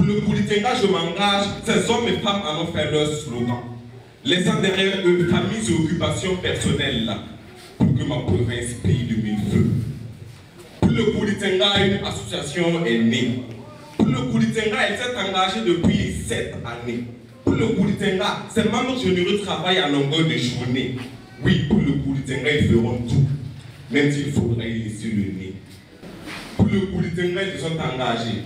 Pour le Koulitenga, je m'engage, ces hommes et femmes en ont fait leur slogan, laissant derrière eux familles et occupations personnelles pour que ma province brille de mille feux. Pour le Koulitenga, une association est née. Pour le Koulitenga, elle s'est engagée depuis 7 années. Pour le Koulitenga, ses membres généreux travaillent à longueur de journée. Oui, pour le Koulitenga, ils feront tout, même s'il faudrait y laisser le nez. Pour le Koulitenga, ils sont engagés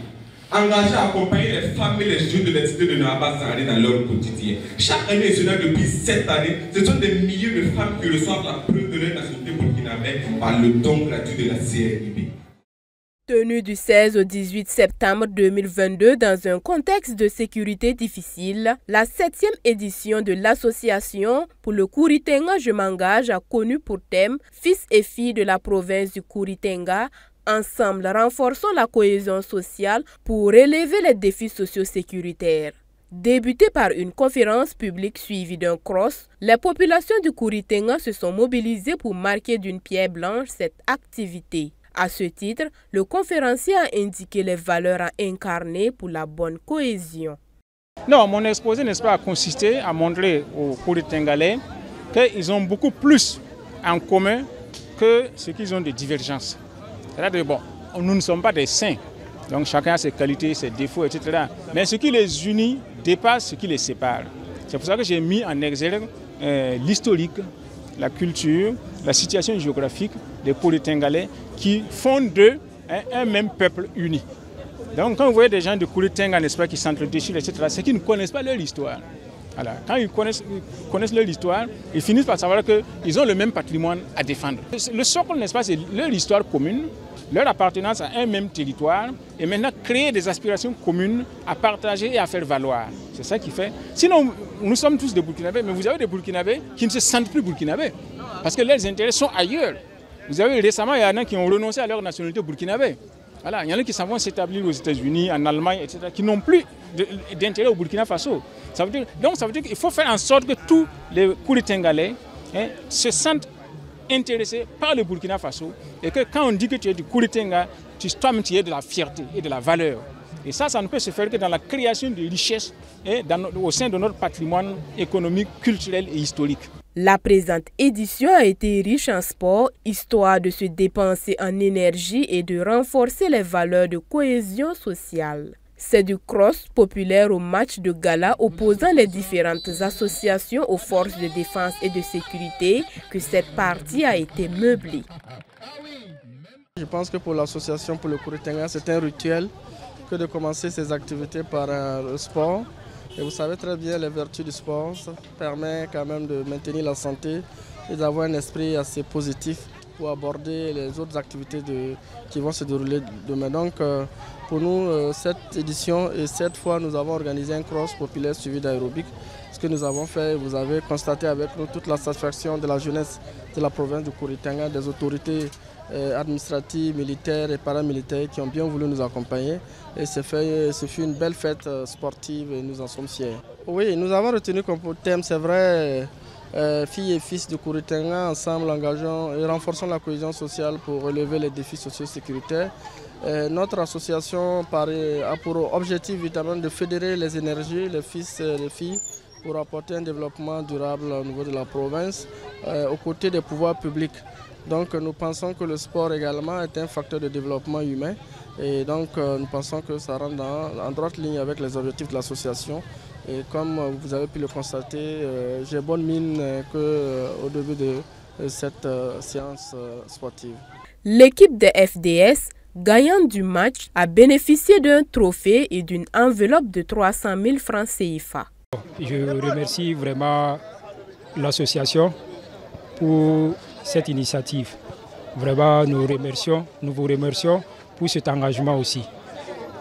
à accompagner les femmes et les jeunes de la cité de Nabassané dans leur quotidien. Chaque année, depuis 7 années, ce sont des milliers de femmes qui reçoivent la preuve de leur nationalité burkinabé par le don gratuit de la CNIB. Tenue du 16 au 18 septembre 2022 dans un contexte de sécurité difficile, la 7e édition de l'association pour le Koulitenga Je m'engage a connu pour thème « Fils et filles de la province du Koulitenga ». Ensemble, renforçons la cohésion sociale pour relever les défis socio-sécuritaires. Débuté par une conférence publique suivie d'un cross, les populations du Koulitenga se sont mobilisées pour marquer d'une pierre blanche cette activité. À ce titre, le conférencier a indiqué les valeurs à incarner pour la bonne cohésion. Non, mon exposé, n'est-ce pas, a consisté à montrer aux Koulitengalais qu'ils ont beaucoup plus en commun que ce qu'ils ont de divergences. C'est-à-dire, bon, nous ne sommes pas des saints, donc chacun a ses qualités, ses défauts, etc. Mais ce qui les unit dépasse ce qui les sépare. C'est pour ça que j'ai mis en exergue l'historique, la culture, la situation géographique des Koulitengalais qui font d'eux un même peuple uni. Donc quand vous voyez des gens de Koulitenga, n'est-ce pas, qui s'entredéchirent, etc., c'est qu'ils ne connaissent pas leur histoire. Voilà. Quand ils connaissent leur histoire, ils finissent par savoir qu'ils ont le même patrimoine à défendre. Le socle, n'est-ce pas, c'est leur histoire commune, leur appartenance à un même territoire, et maintenant créer des aspirations communes à partager et à faire valoir. C'est ça qui fait. Sinon, nous sommes tous des Burkinabés, mais vous avez des Burkinabés qui ne se sentent plus Burkinabés, parce que leurs intérêts sont ailleurs. Vous avez récemment, il y en a qui ont renoncé à leur nationalité burkinabé. Voilà, il y en a qui s'en vont s'établir aux États-Unis, en Allemagne, etc., qui n'ont plus d'intérêt au Burkina Faso. Donc ça veut dire qu'il faut faire en sorte que tous les Koulitengalais se sentent intéressés par le Burkina Faso et que quand on dit que tu es du Koulitenga, toi-même tu es de la fierté et de la valeur. Et ça ne peut se faire que dans la création de richesses au sein de notre patrimoine économique, culturel et historique. La présente édition a été riche en sport, histoire de se dépenser en énergie et de renforcer les valeurs de cohésion sociale. C'est du cross populaire au match de gala opposant les différentes associations aux forces de défense et de sécurité que cette partie a été meublée. Je pense que pour l'association pour le Koulitenga, c'est un rituel que de commencer ses activités par le sport. Et vous savez très bien les vertus du sport, ça permet quand même de maintenir la santé et d'avoir un esprit assez positif pour aborder les autres activités qui vont se dérouler demain. Donc pour nous, cette édition et cette fois, nous avons organisé un cross populaire suivi d'aérobic. Ce que nous avons fait, vous avez constaté avec nous toute la satisfaction de la jeunesse de la province du Koulitenga, des autorités administratives, militaires et paramilitaires qui ont bien voulu nous accompagner. Et ce fut une belle fête sportive et nous en sommes fiers. Oui, nous avons retenu comme thème, c'est vrai, filles et fils du Koulitenga, ensemble engageons et renforçons la cohésion sociale pour relever les défis socio-sécuritaires. Notre association a pour objectif évidemment de fédérer les énergies, les fils et les filles, pour apporter un développement durable au niveau de la province, aux côtés des pouvoirs publics. Donc nous pensons que le sport également est un facteur de développement humain et donc nous pensons que ça rentre en droite ligne avec les objectifs de l'association. Et comme vous avez pu le constater, j'ai bonne mine qu'au début de cette séance sportive. L'équipe de FDS, gagnante du match, a bénéficié d'un trophée et d'une enveloppe de 300 000 francs CFA. Je remercie vraiment l'association pour cette initiative. Vraiment, nous vous remercions pour cet engagement aussi.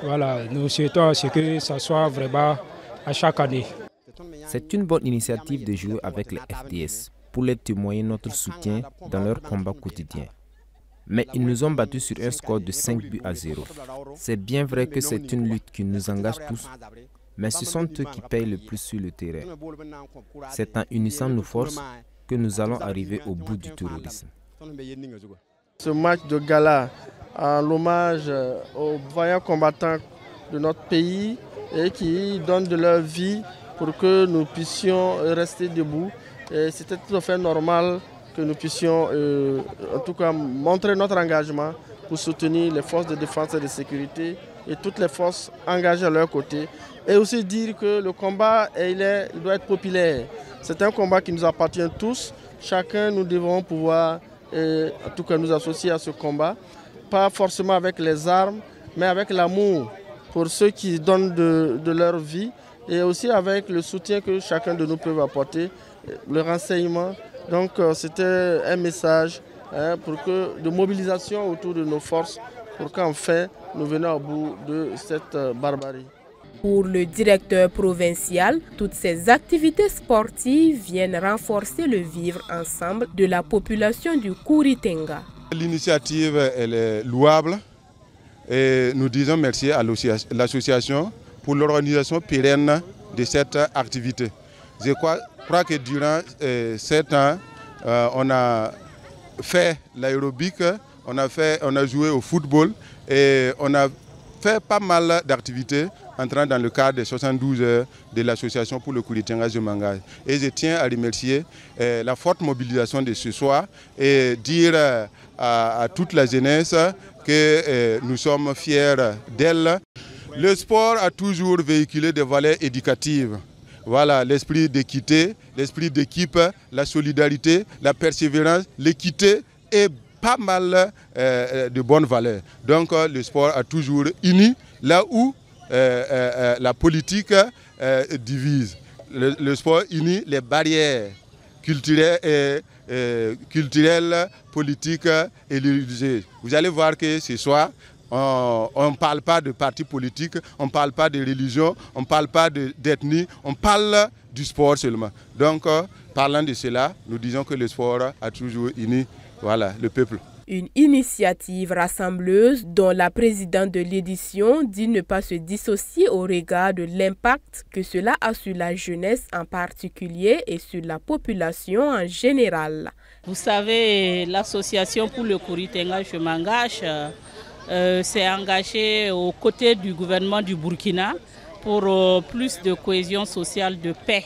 Voilà, nous souhaitons que ça soit vraiment à chaque année. C'est une bonne initiative de jouer avec les FDS pour leur témoigner notre soutien dans leur combat quotidien. Mais ils nous ont battus sur un score de 5 buts à 0. C'est bien vrai que c'est une lutte qui nous engage tous, mais ce sont eux qui payent le plus sur le terrain. C'est en unissant nos forces que nous allons arriver au bout du terrorisme. Ce match de gala en l'hommage aux vaillants combattants de notre pays et qui donnent de leur vie pour que nous puissions rester debout. C'était tout à fait normal que nous puissions en tout cas montrer notre engagement pour soutenir les forces de défense et de sécurité et toutes les forces engagées à leur côté. Et aussi dire que le combat, il doit être populaire. C'est un combat qui nous appartient tous. Chacun, nous devons pouvoir en tout cas nous associer à ce combat. Pas forcément avec les armes, mais avec l'amour pour ceux qui donnent de leur vie et aussi avec le soutien que chacun de nous peut apporter, le renseignement. Donc c'était un message de mobilisation autour de nos forces pour qu'enfin nous venions au bout de cette barbarie. Pour le directeur provincial, toutes ces activités sportives viennent renforcer le vivre ensemble de la population du Kouri-Tenga. L'initiative elle est louable et nous disons merci à l'association pour l'organisation pérenne de cette activité. Je crois que durant 7 ans, on a fait l'aérobic, on a joué au football et on a fait pas mal d'activités entrant dans le cadre des 72 heures de l'association pour le Kouri-Tenga Jemangage. Et je tiens à remercier la forte mobilisation de ce soir et dire à toute la jeunesse que nous sommes fiers d'elle. Le sport a toujours véhiculé des valeurs éducatives. Voilà, l'esprit d'équité, l'esprit d'équipe, la solidarité, la persévérance, l'équité et pas mal de bonnes valeurs. Donc le sport a toujours uni là où la politique divise. Le sport unit les barrières culturelles, politiques et religieuses. Vous allez voir que ce soir, on ne parle pas de partis politiques, on ne parle pas de religion, on ne parle pas d'ethnie, on parle du sport seulement. Donc, parlant de cela, nous disons que le sport a toujours uni le peuple. Une initiative rassembleuse dont la présidente de l'édition dit ne pas se dissocier au regard de l'impact que cela a sur la jeunesse en particulier et sur la population en général. Vous savez, l'association pour le Kouri-Tenga Jemangage s'est engagée aux côtés du gouvernement du Burkina pour plus de cohésion sociale, de paix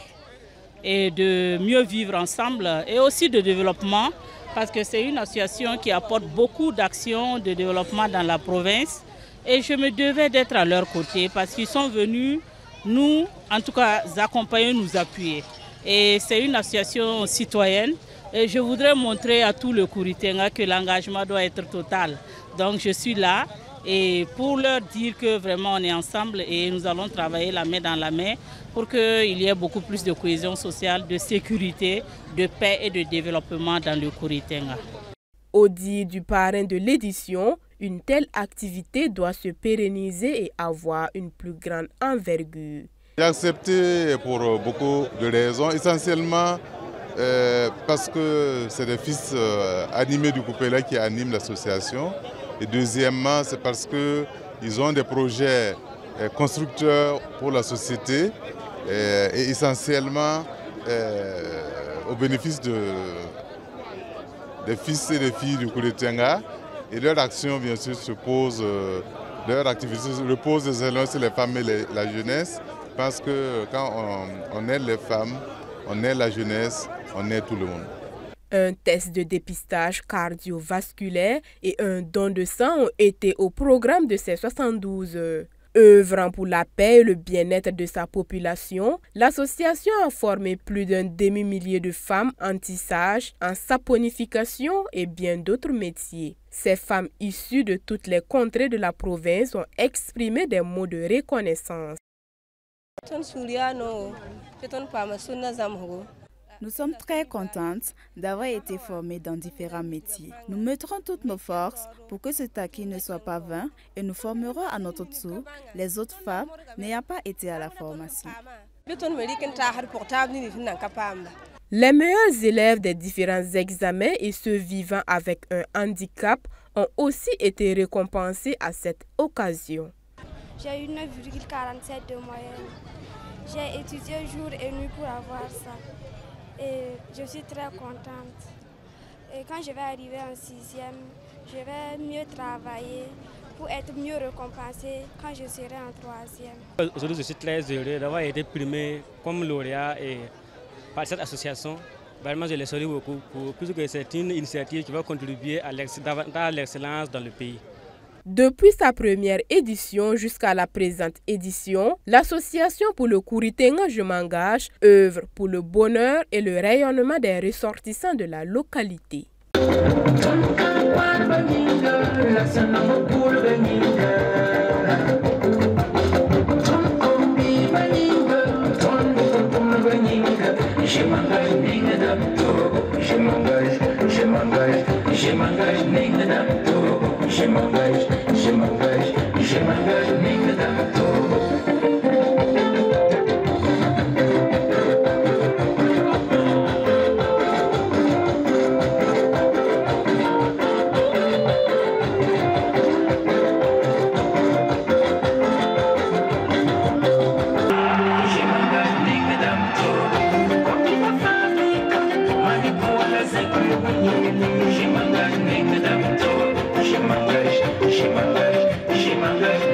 et de mieux vivre ensemble et aussi de développement. Parce que c'est une association qui apporte beaucoup d'actions de développement dans la province. Et je me devais d'être à leur côté parce qu'ils sont venus nous, en tout cas, accompagner, nous appuyer. Et c'est une association citoyenne. Et je voudrais montrer à tout le Kouri-Tenga que l'engagement doit être total. Donc je suis là et pour leur dire que vraiment on est ensemble et nous allons travailler la main dans la main pour qu'il y ait beaucoup plus de cohésion sociale, de sécurité, de paix et de développement dans le Kouri-Tenga. Au dit du parrain de l'édition, une telle activité doit se pérenniser et avoir une plus grande envergure. J'ai accepté pour beaucoup de raisons, essentiellement parce que c'est des fils animés du Koupéla qui animent l'association. Et deuxièmement, c'est parce qu'ils ont des projets constructeurs pour la société et essentiellement au bénéfice des fils et des filles du Kouri-Tenga. Et leur action, bien sûr, leur activité repose désormais sur les femmes et la jeunesse, parce que quand on aide les femmes, on aide la jeunesse, on aide tout le monde. Un test de dépistage cardiovasculaire et un don de sang ont été au programme de ces 72 heures. Œuvrant pour la paix et le bien-être de sa population, l'association a formé plus d'un demi-millier de femmes en tissage, en saponification et bien d'autres métiers. Ces femmes issues de toutes les contrées de la province ont exprimé des mots de reconnaissance. Nous sommes très contentes d'avoir été formées dans différents métiers. Nous mettrons toutes nos forces pour que ce acquis ne soit pas vain et nous formerons à notre tour les autres femmes n'ayant pas été à la formation. Les meilleurs élèves des différents examens et ceux vivant avec un handicap ont aussi été récompensés à cette occasion. J'ai eu 9,47 de moyenne. J'ai étudié jour et nuit pour avoir ça. Et je suis très contente. Et quand je vais arriver en 6e, je vais mieux travailler pour être mieux récompensée quand je serai en 3e. Aujourd'hui, je suis très heureux d'avoir été primé comme lauréat par cette association. Vraiment, je les salue beaucoup, puisque c'est une initiative qui va contribuer à l'excellence dans le pays. Depuis sa première édition jusqu'à la présente édition, l'association pour le Kouritenga Je m'engage œuvre pour le bonheur et le rayonnement des ressortissants de la localité. Je m'engage.